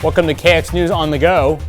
Welcome to KX News on the Go.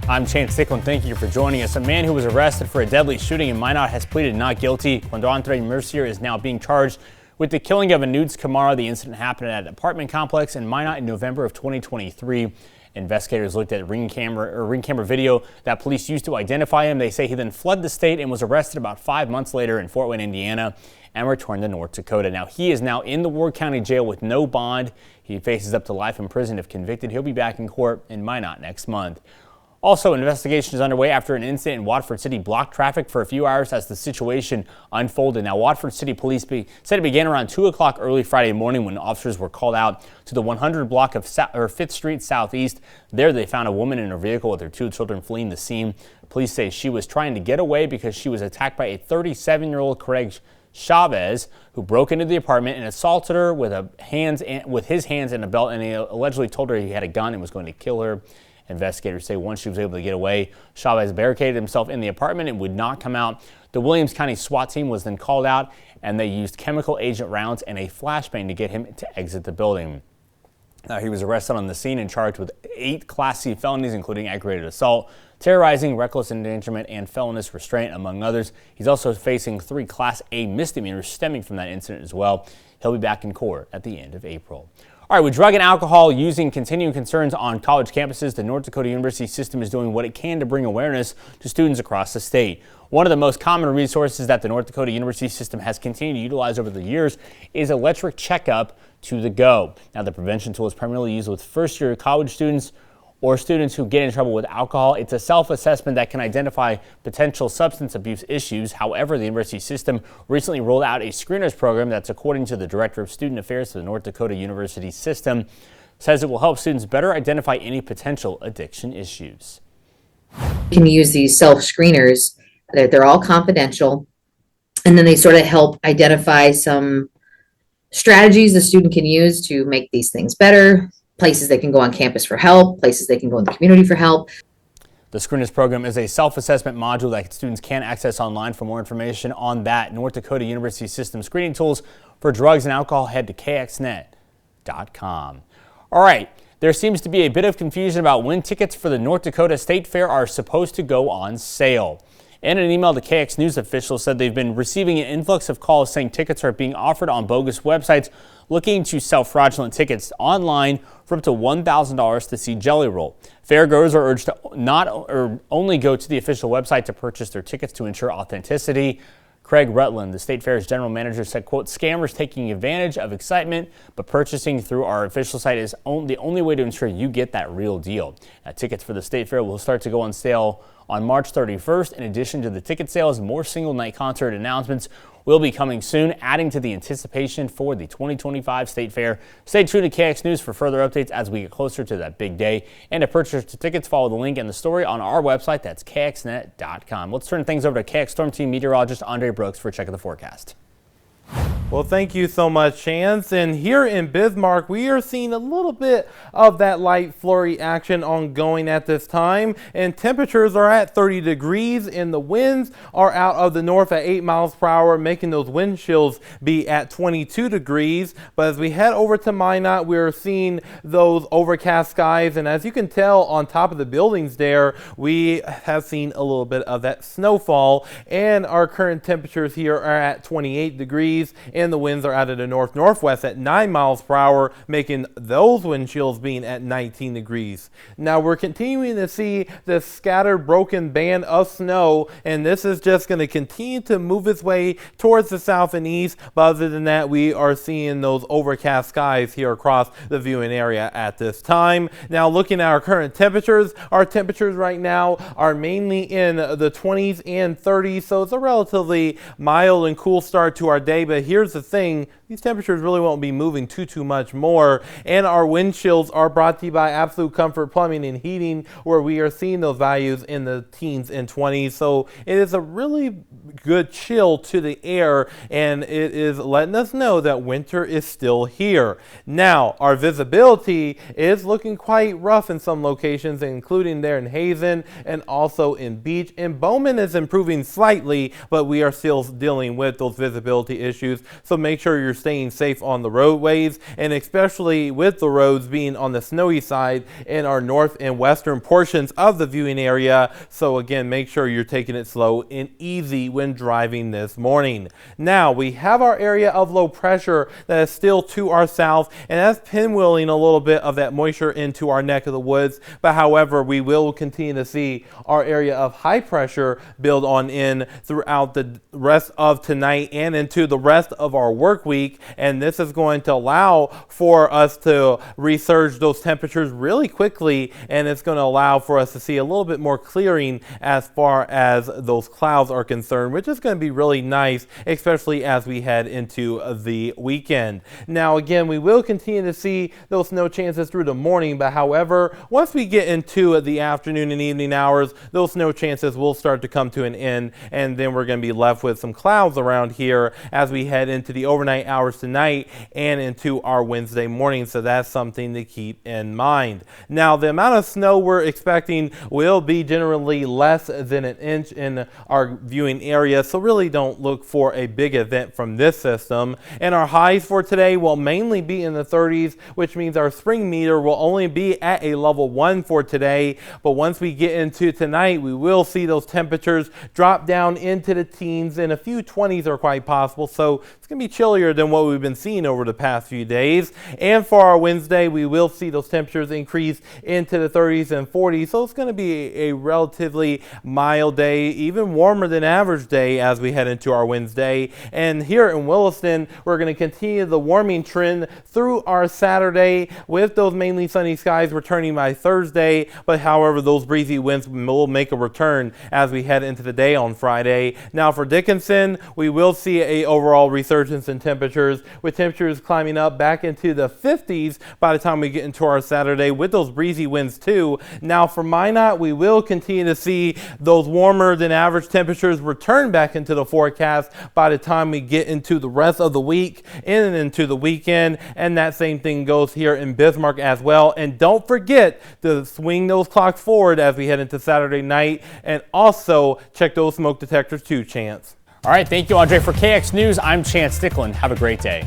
I'm Chance Stickland. Thank you for joining us. A man who was arrested for a deadly shooting in Minot has pleaded not guilty. Quandrantre Mercier is now being charged with the killing of Anuds Kamara. The incident happened at an apartment complex in Minot in November of 2023. Investigators looked at ring camera video that police used to identify him. They say he then fled the state and was arrested about 5 months later in Fort Wayne, Indiana, and returned to North Dakota. Now, he is now in the Ward County Jail with no bond. He faces up to life in prison if convicted. He'll be back in court in Minot next month. Also, an investigation is underway after an incident in Watford City blocked traffic for a few hours as the situation unfolded. Now, Watford City Police said it began around 2 o'clock early Friday morning when officers were called out to the 100 block of 5th Street Southeast. There, they found a woman in her vehicle with her 2 children fleeing the scene. Police say she was trying to get away because she was attacked by a 37-year-old Craig Chavez, who broke into the apartment and assaulted her with his hands in a belt, and he allegedly told her he had a gun and was going to kill her. Investigators say once she was able to get away, Chavez barricaded himself in the apartment and would not come out. The Williams County SWAT team was then called out, and they used chemical agent rounds and a flashbang to get him to exit the building. He was arrested on the scene and charged with 8 Class C felonies, including aggravated assault, terrorizing, reckless endangerment, and felonious restraint, among others. He's also facing 3 Class A misdemeanors stemming from that incident as well. He'll be back in court at the end of April. All right, with drug and alcohol using continuing concerns on college campuses, the North Dakota University system is doing what it can to bring awareness to students across the state. One of the most common resources that the North Dakota University system has continued to utilize over the years is Electric Checkup to the Go. Now, the prevention tool is primarily used with first-year college students or students who get in trouble with alcohol. It's a self-assessment that can identify potential substance abuse issues. However, the university system recently rolled out a screeners program that's, according to the Director of Student Affairs for the North Dakota University system, says it will help students better identify any potential addiction issues. You can use these self-screeners. They're all confidential, and then they sort of help identify some strategies the student can use to make these things better, places they can go on campus for help, places they can go in the community for help. The Screeners program is a self-assessment module that students can access online. For more information on that North Dakota University System screening tools for drugs and alcohol, head to kxnet.com. All right, there seems to be a bit of confusion about when tickets for the North Dakota State Fair are supposed to go on sale. In an email, the KX News officials said they've been receiving an influx of calls saying tickets are being offered on bogus websites looking to sell fraudulent tickets online for up to $1,000 to see Jelly Roll. Fairgoers are urged to only go to the official website to purchase their tickets to ensure authenticity. Craig Rutland, the State Fair's general manager, said, quote, "Scammers taking advantage of excitement, but purchasing through our official site is the only way to ensure you get that real deal." Tickets for the State Fair will start to go on sale on March 31st. In addition to the ticket sales, more single night concert announcements will be coming soon, adding to the anticipation for the 2025 State Fair. Stay tuned to KX News for further updates as we get closer to that big day. And to purchase the tickets, follow the link in the story on our website. That's kxnet.com. Let's turn things over to KX Storm Team meteorologist Andre Brooks for a check of the forecast. Well, thank you so much, Chance. And here in Bismarck, we are seeing a little bit of that light flurry action ongoing at this time. And temperatures are at 30 degrees and the winds are out of the north at 8 miles per hour, making those wind chills be at 22 degrees. But as we head over to Minot, we're seeing those overcast skies. And as you can tell on top of the buildings there, we have seen a little bit of that snowfall. And our current temperatures here are at 28 degrees. And the winds are out of the north-northwest at 9 miles per hour, making those wind chills being at 19 degrees. Now we're continuing to see this scattered broken band of snow, and this is just going to continue to move its way towards the south and east. But other than that, we are seeing those overcast skies here across the viewing area at this time. Now looking at our current temperatures, our temperatures right now are mainly in the 20s and 30s, so it's a relatively mild and cool start to our day. But here's the thing, these temperatures really won't be moving too much more. And our wind chills are brought to you by Absolute Comfort Plumbing and Heating, where we are seeing those values in the teens and 20s. So it is a really good chill to the air, and it is letting us know that winter is still here. Now, our visibility is looking quite rough in some locations, including there in Hazen and also in Beach. And Bowman is improving slightly, but we are still dealing with those visibility issues. so make sure you're staying safe on the roadways, and especially with the roads being on the snowy side in our north and western portions of the viewing area. So again, make sure you're taking it slow and easy when driving this morning. Now we have our area of low pressure that is still to our south, and that's pinwheeling a little bit of that moisture into our neck of the woods. But however, we will continue to see our area of high pressure build on in throughout the rest of tonight and into the rest of our work week, and this is going to allow for us to resurge those temperatures really quickly, and it's going to allow for us to see a little bit more clearing as far as those clouds are concerned, which is going to be really nice, especially as we head into the weekend. Now again, we will continue to see those snow chances through the morning, but however, once we get into the afternoon and evening hours, those snow chances will start to come to an end, and then we're going to be left with some clouds around here as we head into the overnight hours tonight and into our Wednesday morning. So that's something to keep in mind. Now, the amount of snow we're expecting will be generally less than an inch in our viewing area, so really don't look for a big event from this system. And our highs for today will mainly be in the 30s, which means our spring meter will only be at a level 1 for today. But once we get into tonight, we will see those temperatures drop down into the teens, and a few 20s are quite possible. So it's going to be chillier than what we've been seeing over the past few days. And for our Wednesday, we will see those temperatures increase into the 30s and 40s. So it's going to be a relatively mild day, even warmer than average day as we head into our Wednesday. And here in Williston, we're going to continue the warming trend through our Saturday with those mainly sunny skies returning by Thursday. But however, those breezy winds will make a return as we head into the day on Friday. Now for Dickinson, we will see a overall resurgence in temperatures, with temperatures climbing up back into the 50s by the time we get into our Saturday, with those breezy winds too. Now for Minot, we will continue to see those warmer than average temperatures return back into the forecast by the time we get into the rest of the week and into the weekend, and that same thing goes here in Bismarck as well. And don't forget to swing those clocks forward as we head into Saturday night, and also check those smoke detectors too, Chance. All right, thank you, Andre. For KX News, I'm Chance Stickland. Have a great day.